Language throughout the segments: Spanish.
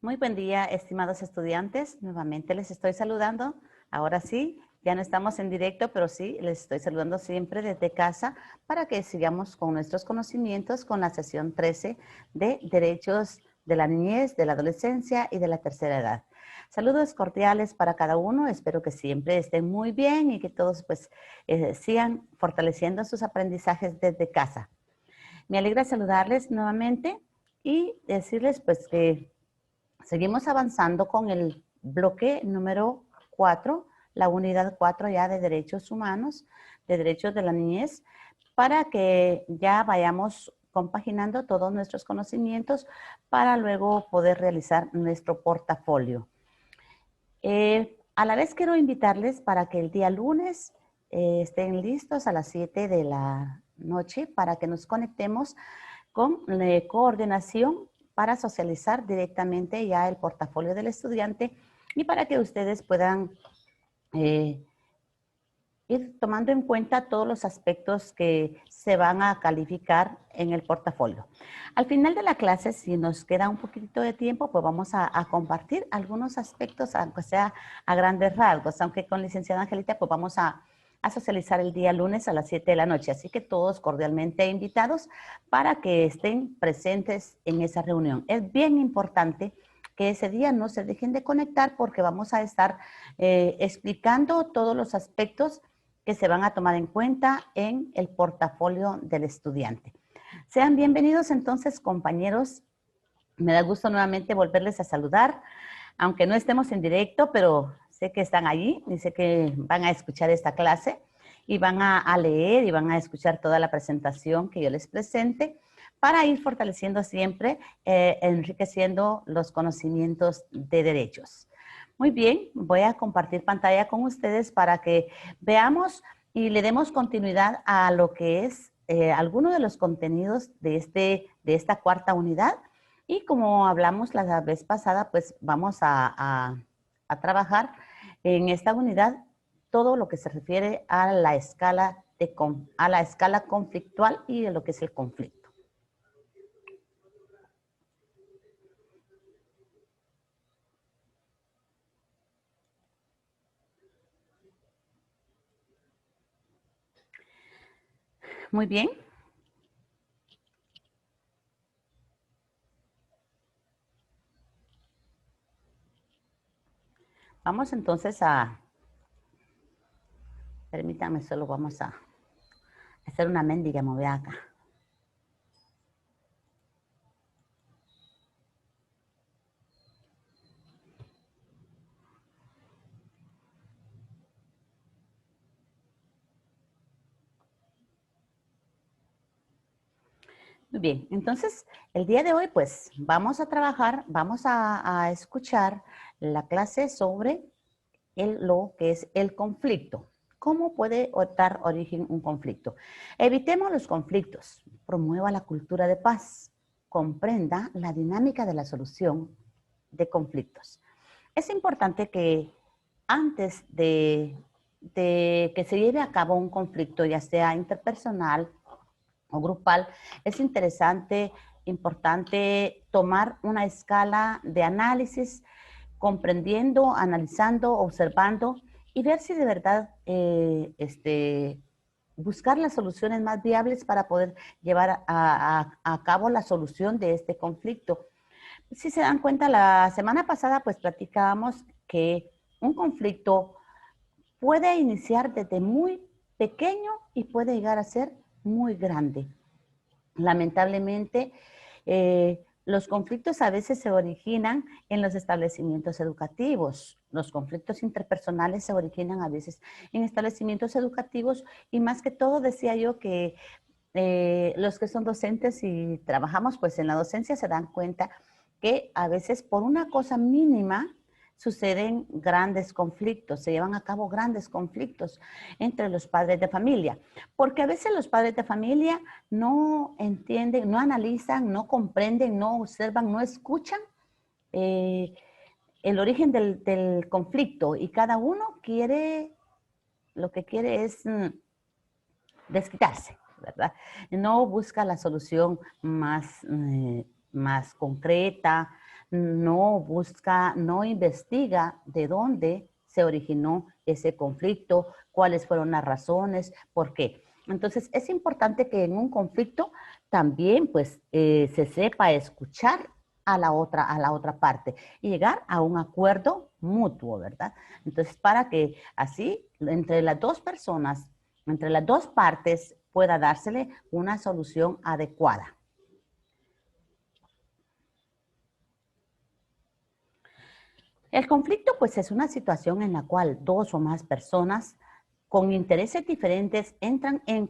Muy buen día, estimados estudiantes. Nuevamente les estoy saludando. Ahora sí, ya no estamos en directo, pero sí, les estoy saludando siempre desde casa para que sigamos con nuestros conocimientos con la sesión 13 de Derechos de la Niñez, de la Adolescencia y de la Tercera Edad. Saludos cordiales para cada uno. Espero que siempre estén muy bien y que todos pues sigan fortaleciendo sus aprendizajes desde casa. Me alegra saludarles nuevamente y decirles pues que seguimos avanzando con el bloque número 4, la unidad 4 ya de derechos humanos, de derechos de la niñez, para que ya vayamos compaginando todos nuestros conocimientos para luego poder realizar nuestro portafolio. A la vez quiero invitarles para que el día lunes estén listos a las 7 de la noche para que nos conectemos con coordinación para socializar directamente ya el portafolio del estudiante y para que ustedes puedan ir tomando en cuenta todos los aspectos que se van a calificar en el portafolio. Al final de la clase, si nos queda un poquito de tiempo, pues vamos a compartir algunos aspectos, aunque sea a grandes rasgos, aunque con licenciada Angelita, pues vamos a socializar el día lunes a las 7 de la noche. Así que todos cordialmente invitados para que estén presentes en esa reunión. Es bien importante que ese día no se dejen de conectar porque vamos a estar explicando todos los aspectos que se van a tomar en cuenta en el portafolio del estudiante. Sean bienvenidos entonces, compañeros. Me da gusto nuevamente volverles a saludar, aunque no estemos en directo, pero sé que están allí y sé que van a escuchar esta clase y van a leer y van a escuchar toda la presentación que yo les presente para ir fortaleciendo siempre, enriqueciendo los conocimientos de derechos. Muy bien, voy a compartir pantalla con ustedes para que veamos y le demos continuidad a lo que es alguno de los contenidos de esta cuarta unidad. Y como hablamos la vez pasada, pues vamos a trabajar en esta unidad todo lo que se refiere a la escala conflictual y de lo que es el conflicto. Muy bien. Vamos entonces permítanme, solo vamos a hacer una mendiga movida acá. Muy bien, entonces el día de hoy pues vamos a trabajar, vamos a escuchar la clase sobre lo que es el conflicto. ¿Cómo puede dar origen un conflicto? Evitemos los conflictos, promueva la cultura de paz, comprenda la dinámica de la solución de conflictos. Es importante que antes de que se lleve a cabo un conflicto, ya sea interpersonal o grupal, es interesante, importante tomar una escala de análisis, comprendiendo, analizando, observando y ver si de verdad buscar las soluciones más viables para poder llevar a cabo la solución de este conflicto. Si se dan cuenta, la semana pasada pues platicábamos que un conflicto puede iniciar desde muy pequeño y puede llegar a ser muy grande. Lamentablemente, los conflictos a veces se originan en los establecimientos educativos. Los conflictos interpersonales se originan a veces en establecimientos educativos y más que todo decía yo que los que son docentes y trabajamos pues en la docencia se dan cuenta que a veces por una cosa mínima suceden grandes conflictos, se llevan a cabo grandes conflictos entre los padres de familia, porque a veces los padres de familia no entienden, no analizan, no comprenden, no observan, no escuchan el origen del conflicto y cada uno quiere, lo que quiere es desquitarse, ¿verdad? No busca la solución más concreta, no busca, no investiga de dónde se originó ese conflicto, cuáles fueron las razones, por qué. Entonces, es importante que en un conflicto también pues se sepa escuchar a la otra parte y llegar a un acuerdo mutuo, ¿verdad? Entonces, para que así entre las dos personas, entre las dos partes, pueda dársele una solución adecuada. El conflicto, pues, es una situación en la cual dos o más personas con intereses diferentes entran en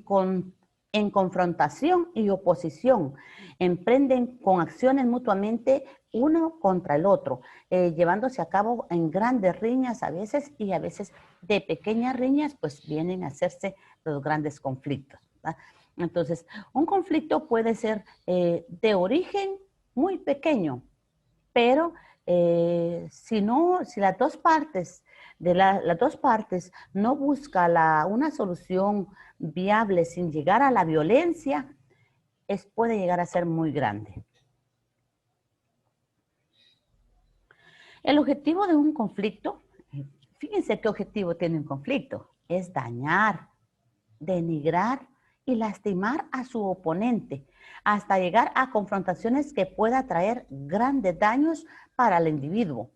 confrontación y oposición, emprenden con acciones mutuamente uno contra el otro, llevándose a cabo en grandes riñas a veces y a veces de pequeñas riñas, pues vienen a hacerse los grandes conflictos, ¿verdad? Entonces, un conflicto puede ser de origen muy pequeño, pero si las dos partes las dos partes no buscan una solución viable sin llegar a la violencia, puede llegar a ser muy grande. El objetivo de un conflicto, fíjense qué objetivo tiene un conflicto, es dañar, denigrar y lastimar a su oponente, hasta llegar a confrontaciones que pueda traer grandes daños para el individuo,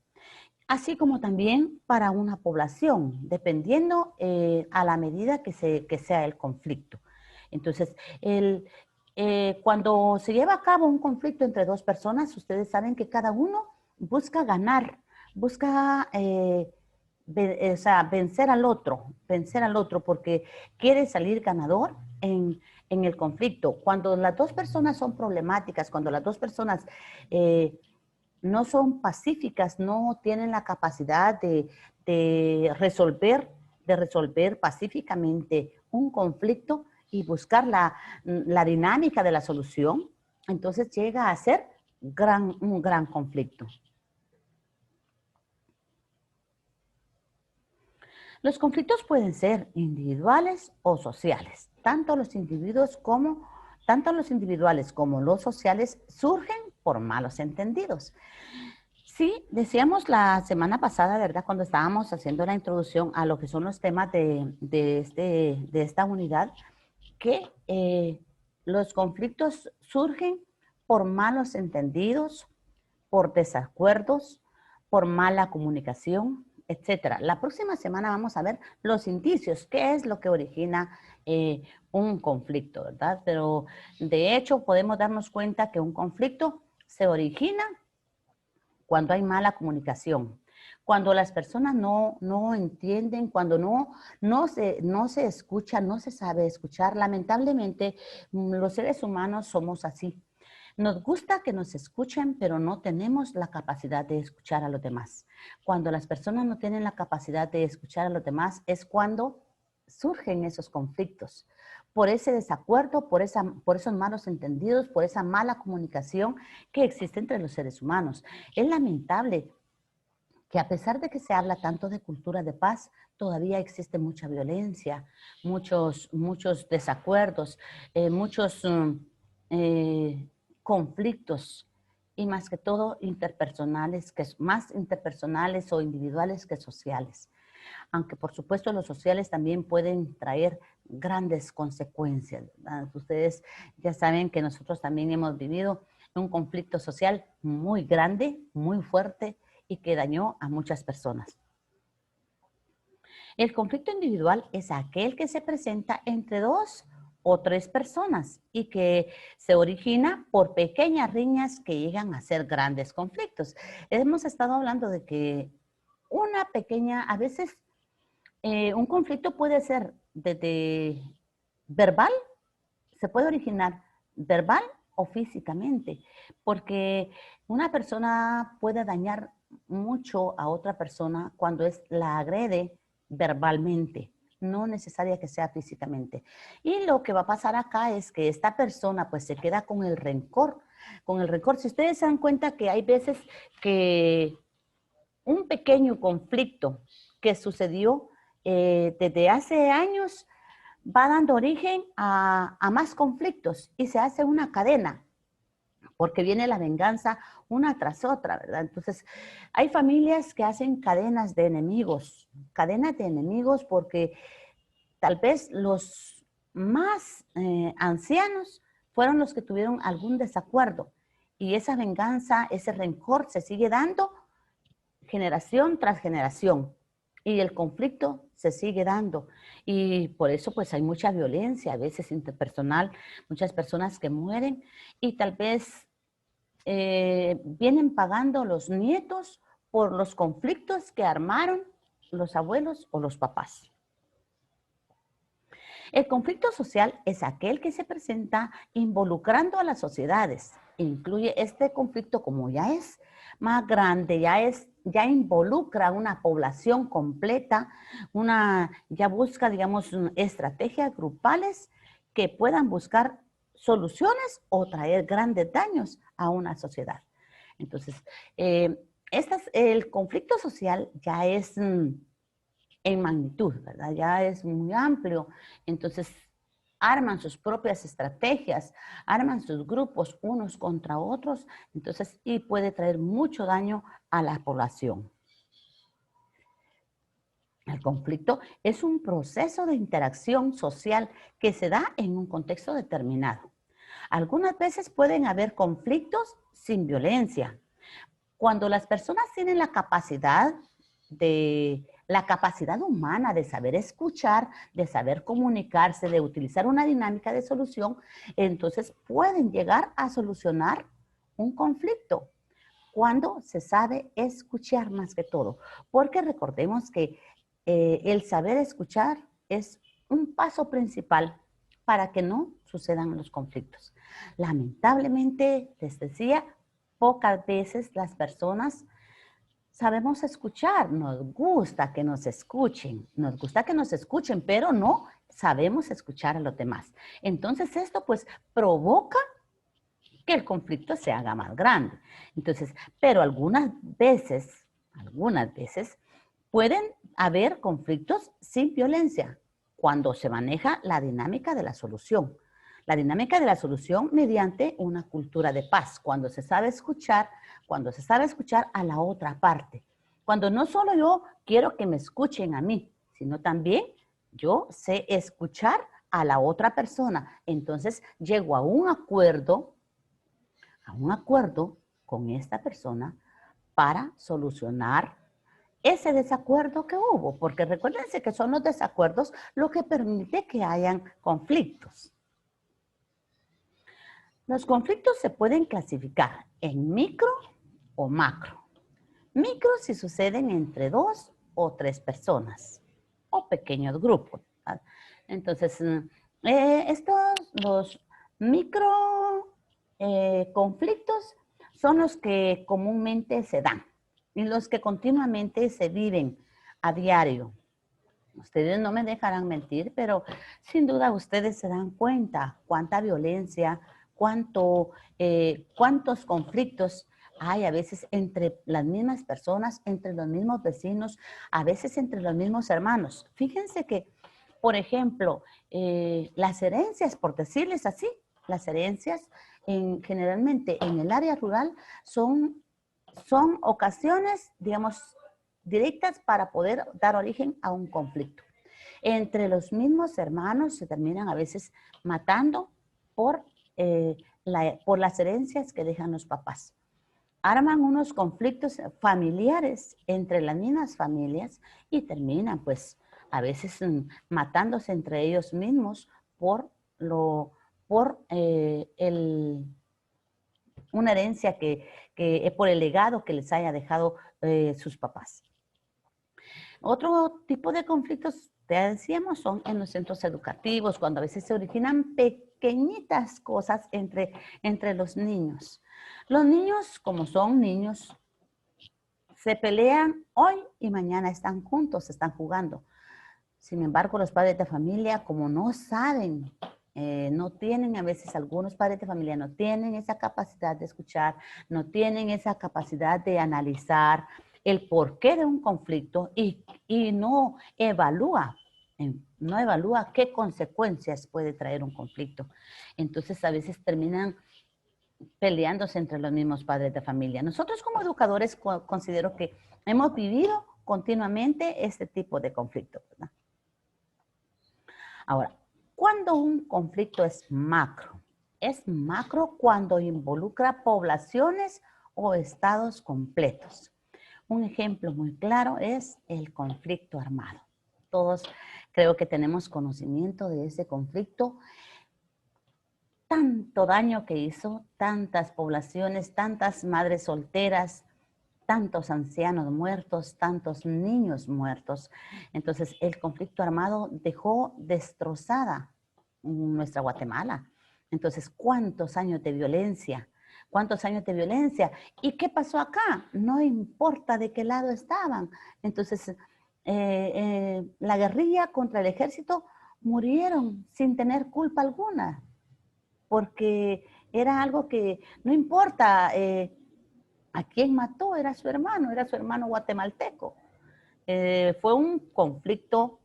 así como también para una población, dependiendo a la medida que sea el conflicto. Entonces, cuando se lleva a cabo un conflicto entre dos personas, ustedes saben que cada uno busca ganar, busca vencer al otro, porque quiere salir ganador en el conflicto. Cuando las dos personas son problemáticas, cuando las dos personas no son pacíficas, no tienen la capacidad de resolver pacíficamente un conflicto y buscar la dinámica de la solución, entonces llega a ser un gran conflicto. Los conflictos pueden ser individuales o sociales. Tanto los individuales como los sociales surgen por malos entendidos. Sí, decíamos la semana pasada, ¿verdad? Cuando estábamos haciendo la introducción a lo que son los temas de esta unidad, que los conflictos surgen por malos entendidos, por desacuerdos, por mala comunicación, etcétera. La próxima semana vamos a ver los indicios, qué es lo que origina un conflicto, ¿verdad? Pero de hecho podemos darnos cuenta que un conflicto se origina cuando hay mala comunicación, cuando las personas no entienden, cuando no se escucha, no se sabe escuchar. Lamentablemente, los seres humanos somos así. Nos gusta que nos escuchen, pero no tenemos la capacidad de escuchar a los demás. Cuando las personas no tienen la capacidad de escuchar a los demás, es cuando surgen esos conflictos. Por ese desacuerdo, por esos malos entendidos, por esa mala comunicación que existe entre los seres humanos. Es lamentable que a pesar de que se habla tanto de cultura de paz, todavía existe mucha violencia, muchos desacuerdos, muchos conflictos, y más que todo interpersonales, más interpersonales o individuales que sociales. Aunque por supuesto los sociales también pueden traer grandes consecuencias, ¿verdad? Ustedes ya saben que nosotros también hemos vivido un conflicto social muy grande, muy fuerte y que dañó a muchas personas. El conflicto individual es aquel que se presenta entre dos o tres personas y que se origina por pequeñas riñas que llegan a ser grandes conflictos. Hemos estado hablando de que una pequeña, a veces un conflicto puede ser desde verbal, se puede originar verbal o físicamente, porque una persona puede dañar mucho a otra persona cuando la agrede verbalmente, no necesaria que sea físicamente. Y lo que va a pasar acá es que esta persona pues se queda con el rencor, Si ustedes se dan cuenta que hay veces que un pequeño conflicto que sucedió desde hace años va dando origen a más conflictos y se hace una cadena. porque viene la venganza una tras otra, ¿verdad? Entonces, hay familias que hacen cadenas de enemigos porque tal vez los más ancianos fueron los que tuvieron algún desacuerdo y esa venganza, ese rencor se sigue dando generación tras generación y el conflicto se sigue dando y por eso pues hay mucha violencia a veces interpersonal, muchas personas que mueren y tal vez vienen pagando los nietos por los conflictos que armaron los abuelos o los papás. El conflicto social es aquel que se presenta involucrando a las sociedades. Incluye este conflicto como ya es más grande, ya involucra a una población completa, ya busca, digamos, estrategias grupales que puedan buscar soluciones o traer grandes daños a una sociedad. Entonces, el conflicto social ya es en magnitud, ¿verdad? Ya es muy amplio. Entonces, arman sus propias estrategias, arman sus grupos unos contra otros, entonces, y puede traer mucho daño a la población. El conflicto es un proceso de interacción social que se da en un contexto determinado. Algunas veces pueden haber conflictos sin violencia. Cuando las personas tienen la capacidad humana de saber escuchar, de saber comunicarse, de utilizar una dinámica de solución, entonces pueden llegar a solucionar un conflicto cuando se sabe escuchar más que todo. Porque recordemos que el saber escuchar es un paso principal para que no sucedan los conflictos. Lamentablemente, les decía, pocas veces las personas sabemos escuchar, nos gusta que nos escuchen, pero no sabemos escuchar a los demás. Entonces esto pues provoca que el conflicto se haga más grande. Entonces, pero algunas veces pueden haber conflictos sin violencia cuando se maneja la dinámica de la solución. La dinámica de la solución mediante una cultura de paz, cuando se sabe escuchar a la otra parte. Cuando no solo yo quiero que me escuchen a mí, sino también yo sé escuchar a la otra persona. Entonces llego a un acuerdo con esta persona para solucionar ese desacuerdo que hubo, porque recuérdense que son los desacuerdos lo que permite que hayan conflictos. Los conflictos se pueden clasificar en micro o macro. Micro si suceden entre 2 o 3 personas o pequeños grupos, ¿verdad? Entonces, los micro conflictos son los que comúnmente se dan y los que continuamente se viven a diario. Ustedes no me dejarán mentir, pero sin duda ustedes se dan cuenta cuánta violencia, cuántos conflictos hay a veces entre las mismas personas, entre los mismos vecinos, a veces entre los mismos hermanos. Fíjense que, por ejemplo, las herencias, por decirles así, las herencias generalmente en el área rural son ocasiones, digamos, directas para poder dar origen a un conflicto. Entre los mismos hermanos se terminan a veces matando por las herencias que dejan los papás. Arman unos conflictos familiares entre las mismas familias y terminan pues a veces matándose entre ellos mismos por una herencia por el legado que les haya dejado sus papás. Otro tipo de conflictos, ya decíamos, son en los centros educativos, cuando a veces se originan pequeñitas cosas entre los niños. Los niños, como son niños, se pelean hoy y mañana están juntos, están jugando. Sin embargo, los padres de familia, como no saben, no tienen, a veces algunos padres de familia no tienen esa capacidad de escuchar, no tienen esa capacidad de analizar el porqué de un conflicto y no evalúa qué consecuencias puede traer un conflicto. Entonces, a veces terminan peleándose entre los mismos padres de familia. Nosotros como educadores considero que hemos vivido continuamente este tipo de conflicto, ¿verdad? Ahora, ¿cuándo un conflicto es macro? Es macro cuando involucra poblaciones o estados completos. Un ejemplo muy claro es el conflicto armado. Todos creo que tenemos conocimiento de ese conflicto. Tanto daño que hizo, tantas poblaciones, tantas madres solteras, tantos ancianos muertos, tantos niños muertos. Entonces, el conflicto armado dejó destrozada nuestra Guatemala. Entonces, ¿cuántos años de violencia? ¿Cuántos años de violencia? ¿Y qué pasó acá? No importa de qué lado estaban. Entonces, la guerrilla contra el ejército murieron sin tener culpa alguna, porque era algo que no importa a quién mató, era su hermano guatemalteco. Fue un conflicto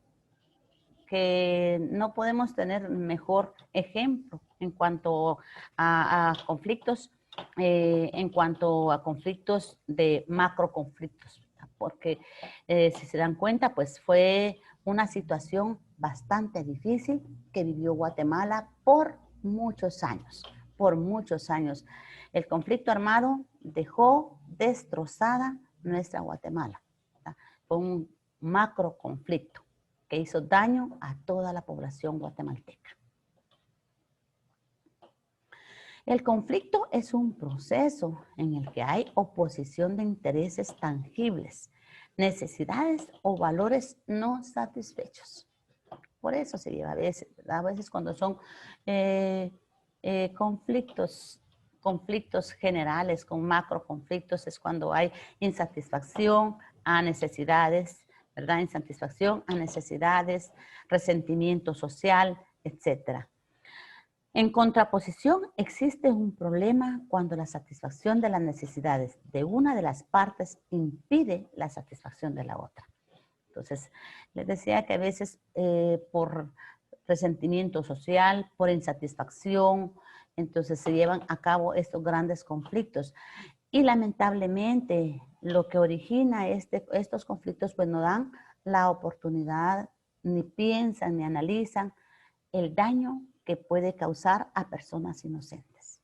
que no podemos tener mejor ejemplo en cuanto a conflictos, en cuanto a conflictos de macro conflictos, porque si se dan cuenta, pues fue una situación bastante difícil que vivió Guatemala por muchos años, por muchos años. El conflicto armado dejó destrozada nuestra Guatemala. Fue un macro conflicto que hizo daño a toda la población guatemalteca. El conflicto es un proceso en el que hay oposición de intereses tangibles, necesidades o valores no satisfechos. Por eso se lleva a veces, ¿verdad? A veces cuando son conflictos generales con macro conflictos es cuando hay insatisfacción a necesidades, ¿verdad? Insatisfacción a necesidades, resentimiento social, etcétera. En contraposición, existe un problema cuando la satisfacción de las necesidades de una de las partes impide la satisfacción de la otra. Entonces, les decía que a veces por resentimiento social, por insatisfacción, entonces se llevan a cabo estos grandes conflictos. Y lamentablemente lo que origina estos conflictos pues no dan la oportunidad, ni piensan, ni analizan el daño que puede causar a personas inocentes.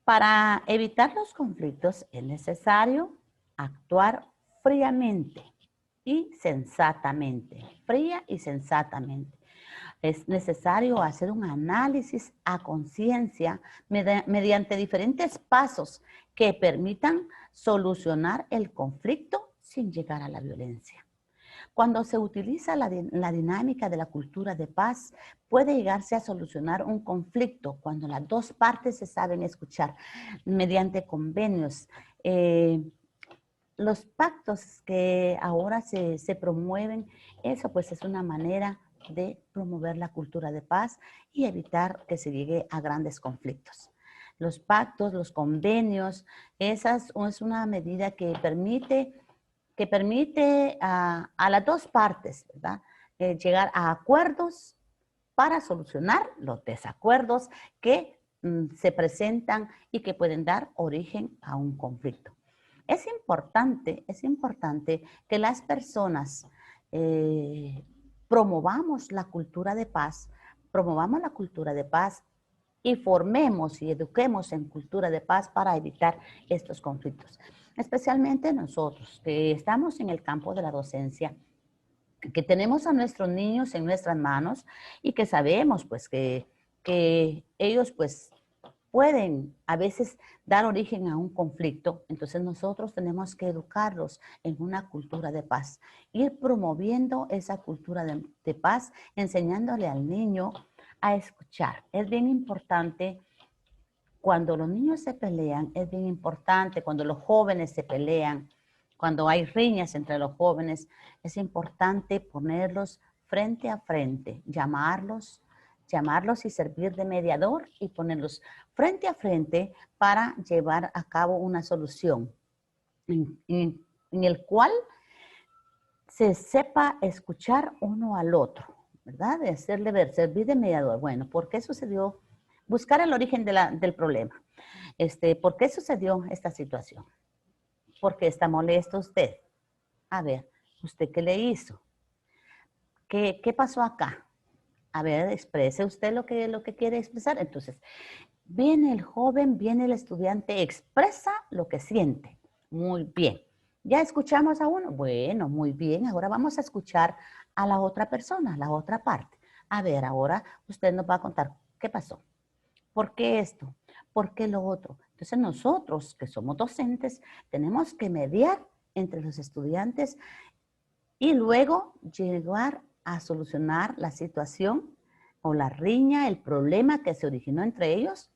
Para evitar los conflictos es necesario actuar fríamente y sensatamente, fría y sensatamente. Es necesario hacer un análisis a conciencia mediante diferentes pasos que permitan solucionar el conflicto sin llegar a la violencia. Cuando se utiliza la dinámica de la cultura de paz, puede llegarse a solucionar un conflicto cuando las dos partes se saben escuchar mediante convenios. Los pactos que ahora se promueven, eso pues es una manera de promover la cultura de paz y evitar que se llegue a grandes conflictos. Los pactos, los convenios, esa es una medida que permite a las dos partes, ¿verdad? Llegar a acuerdos para solucionar los desacuerdos que se presentan y que pueden dar origen a un conflicto. Es importante que las personas promovamos la cultura de paz y formemos y eduquemos en cultura de paz para evitar estos conflictos. Especialmente nosotros que estamos en el campo de la docencia, que tenemos a nuestros niños en nuestras manos y que sabemos pues que ellos pues pueden a veces dar origen a un conflicto. Entonces nosotros tenemos que educarlos en una cultura de paz, ir promoviendo esa cultura de paz, enseñándole al niño a escuchar. Es bien importante cuando los niños se pelean, es bien importante cuando los jóvenes se pelean, cuando hay riñas entre los jóvenes, es importante ponerlos frente a frente, llamarlos y servir de mediador y ponerlos frente a frente para llevar a cabo una solución en el cual se sepa escuchar uno al otro, ¿verdad? De hacerle ver, servir de mediador. Bueno, ¿por qué sucedió? Buscar el origen del problema. ¿Por qué sucedió esta situación? ¿Por qué está molesto usted? A ver, ¿usted qué le hizo? ¿Qué pasó acá? A ver, exprese usted lo que quiere expresar. Entonces, viene el joven, viene el estudiante, expresa lo que siente. Muy bien. ¿Ya escuchamos a uno? Bueno, muy bien. Ahora vamos a escuchar a la otra persona, la otra parte. A ver, ahora usted nos va a contar qué pasó. ¿Por qué esto? ¿Por qué lo otro? Entonces nosotros, que somos docentes, tenemos que mediar entre los estudiantes y luego llegar a solucionar la situación o la riña, el problema que se originó entre ellos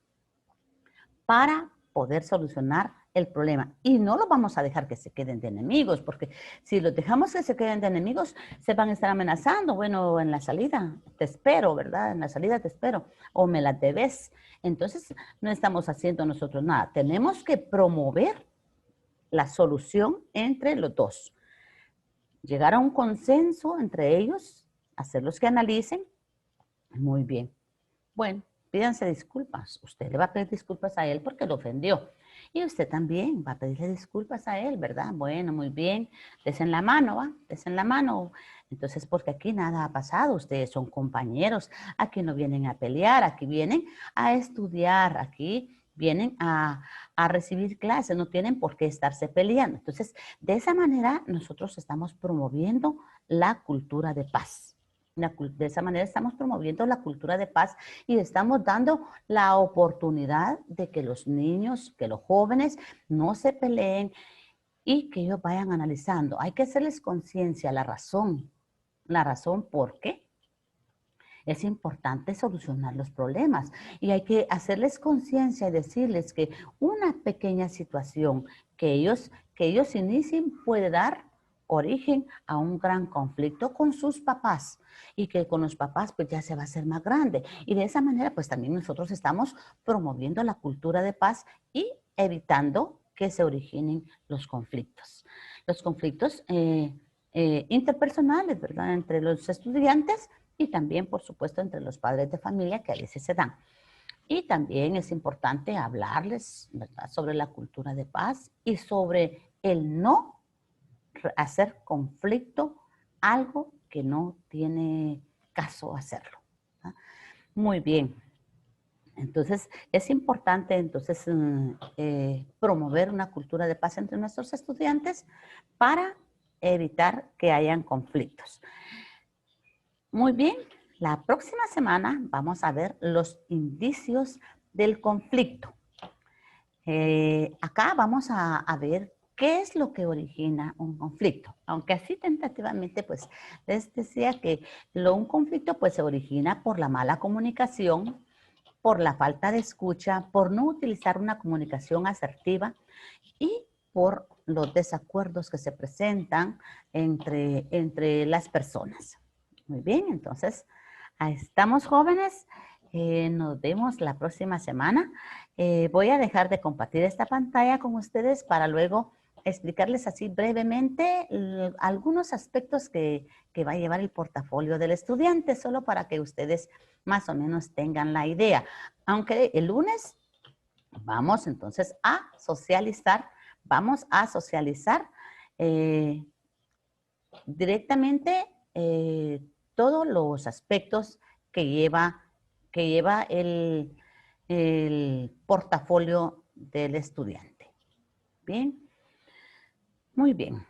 para poder solucionar el problema. Y no los vamos a dejar que se queden de enemigos, porque si los dejamos que se queden de enemigos, se van a estar amenazando. Bueno, en la salida te espero, ¿verdad? En la salida te espero, o me la debes. Entonces, no estamos haciendo nosotros nada. Tenemos que promover la solución entre los dos. Llegar a un consenso entre ellos, hacerlos que analicen. Muy bien. Bueno, pídanse disculpas. Usted le va a pedir disculpas a él porque lo ofendió. Y usted también va a pedirle disculpas a él, ¿verdad? Bueno, muy bien. Desen la mano, ¿va? Desen la mano. Entonces, porque aquí nada ha pasado. Ustedes son compañeros. Aquí no vienen a pelear. Aquí vienen a estudiar. Aquí vienen a recibir clases. No tienen por qué estarse peleando. Entonces, de esa manera, nosotros estamos promoviendo la cultura de paz. De esa manera estamos promoviendo la cultura de paz y estamos dando la oportunidad de que los niños, que los jóvenes no se peleen y que ellos vayan analizando. Hay que hacerles conciencia, la razón por qué. Es importante solucionar los problemas y hay que hacerles conciencia y decirles que una pequeña situación que ellos inicien puede dar origen a un gran conflicto con sus papás y que con los papás pues ya se va a hacer más grande. Y de esa manera pues también nosotros estamos promoviendo la cultura de paz y evitando que se originen los conflictos. Los conflictos interpersonales, ¿verdad? Entre los estudiantes y también, por supuesto, entre los padres de familia que a veces se dan. Y también es importante hablarles, ¿verdad?, sobre la cultura de paz y sobre el no hacer conflicto algo que no tiene caso hacerlo, ¿verdad? Muy bien. Entonces, es importante entonces promover una cultura de paz entre nuestros estudiantes para evitar que hayan conflictos. Muy bien, la próxima semana vamos a ver los indicios del conflicto. Acá vamos a ver qué es lo que origina un conflicto. Aunque así tentativamente, pues, les decía que un conflicto pues se origina por la mala comunicación, por la falta de escucha, por no utilizar una comunicación asertiva y por los desacuerdos que se presentan entre las personas. Muy bien, entonces, estamos jóvenes. Nos vemos la próxima semana. Voy a dejar de compartir esta pantalla con ustedes para luego explicarles así brevemente algunos aspectos que va a llevar el portafolio del estudiante, solo para que ustedes más o menos tengan la idea. Aunque el lunes vamos entonces a socializar, directamente todos los aspectos que lleva el portafolio del estudiante. Bien, muy bien.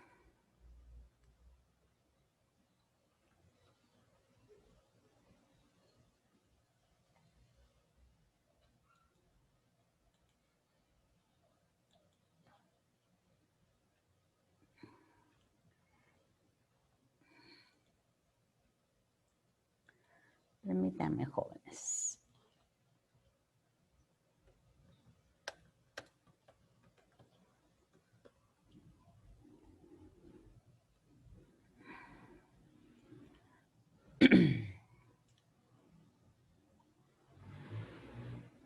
Permítanme, jóvenes.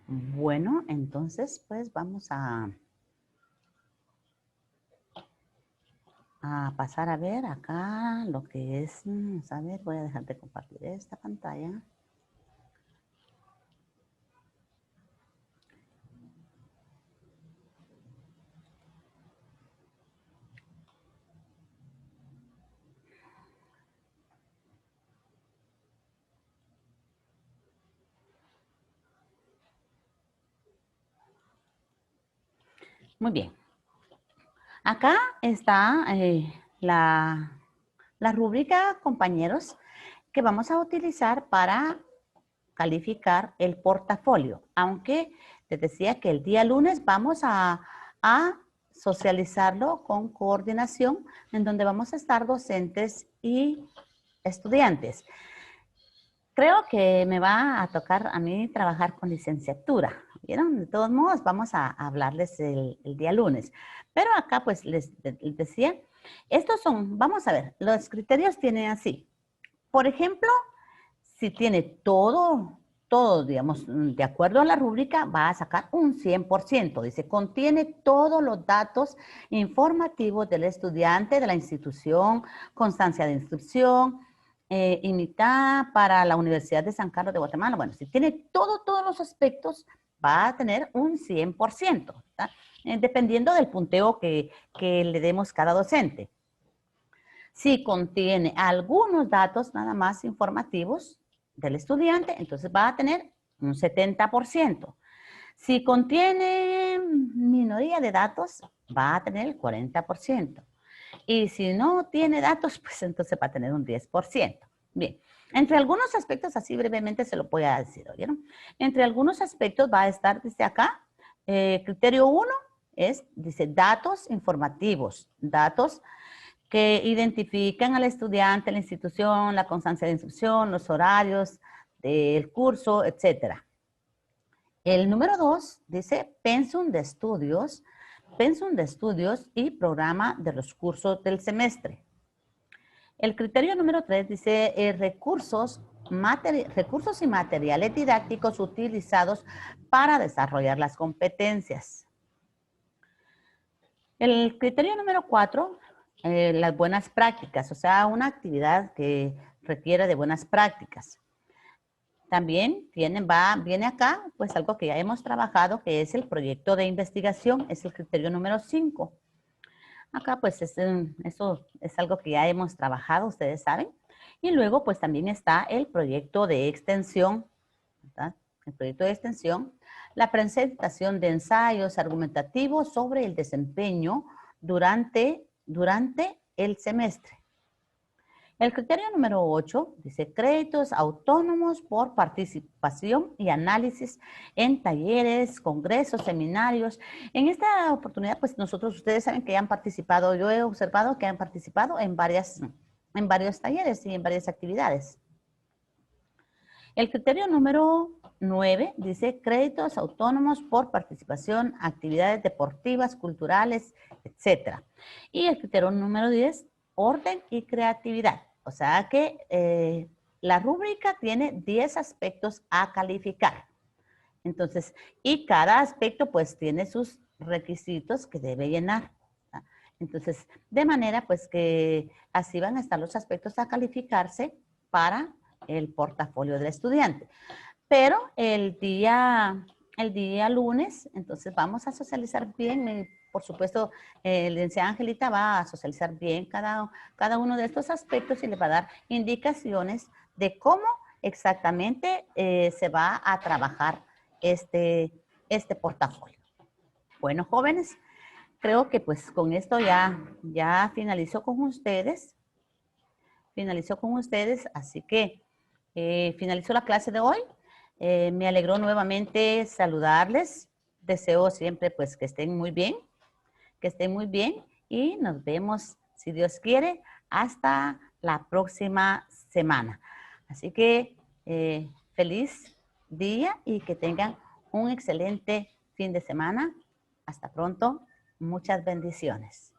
Bueno, entonces, pues vamos a a pasar a ver acá lo que es, a ver, voy a dejar de compartir esta pantalla. Muy bien. Acá está la rúbrica, compañeros, que vamos a utilizar para calificar el portafolio. Aunque les decía que el día lunes vamos a socializarlo con coordinación, en donde vamos a estar docentes y estudiantes. Creo que me va a tocar a mí trabajar con licenciatura. ¿Vieron? De todos modos, vamos a hablarles el día lunes. Pero acá, pues, les decía, estos son, vamos a ver, los criterios tienen así. Por ejemplo, si tiene todo, digamos, de acuerdo a la rúbrica, va a sacar un 100%. Dice, contiene todos los datos informativos del estudiante, de la institución, constancia de inscripción, imitada para la Universidad de San Carlos de Guatemala. Bueno, si tiene todos los aspectos, va a tener un 100%, dependiendo del punteo que le demos cada docente. Si contiene algunos datos nada más informativos del estudiante, entonces va a tener un 70%. Si contiene minoría de datos, va a tener el 40%. Y si no tiene datos, pues entonces va a tener un 10%. Bien, entre algunos aspectos, así brevemente se lo voy a decir, ¿oyeron? Entre algunos aspectos va a estar desde acá, criterio 1 es, dice, datos informativos, datos que identifican al estudiante, la institución, la constancia de instrucción, los horarios del curso, etc. El número 2 dice pensum de estudios y programa de los cursos del semestre. El criterio número 3 dice recursos y materiales didácticos utilizados para desarrollar las competencias. El criterio número 4, las buenas prácticas, o sea, una actividad que requiere de buenas prácticas. También viene acá, pues algo que ya hemos trabajado, que es el proyecto de investigación, es el criterio número 5. Acá, pues, eso es algo que ya hemos trabajado, ustedes saben. Y luego, pues, también está el proyecto de extensión, ¿verdad? El proyecto de extensión, la presentación de ensayos argumentativos sobre el desempeño durante el semestre. El criterio número 8 dice créditos autónomos por participación y análisis en talleres, congresos, seminarios. En esta oportunidad, pues ustedes saben que ya han participado, yo he observado que han participado en varios talleres y en varias actividades. El criterio número 9 dice créditos autónomos por participación, actividades deportivas, culturales, etc. Y el criterio número 10, orden y creatividad. O sea que la rúbrica tiene 10 aspectos a calificar. Entonces, y cada aspecto pues tiene sus requisitos que debe llenar. Entonces, de manera pues que así van a estar los aspectos a calificarse para el portafolio del estudiante. Pero el día lunes, entonces vamos a socializar bien. Por supuesto, la licenciada Angelita va a socializar bien cada uno de estos aspectos y le va a dar indicaciones de cómo exactamente se va a trabajar este portafolio. Bueno, jóvenes, creo que pues con esto ya finalizó con ustedes. Así que finalizó la clase de hoy. Me alegró nuevamente saludarles. Deseo siempre pues que estén muy bien, y nos vemos, si Dios quiere, hasta la próxima semana. Así que feliz día y que tengan un excelente fin de semana. Hasta pronto. Muchas bendiciones.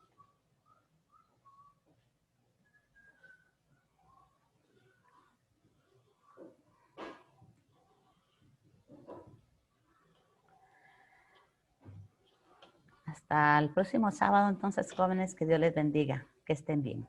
Hasta el próximo sábado, entonces, jóvenes, que Dios les bendiga. que estén bien.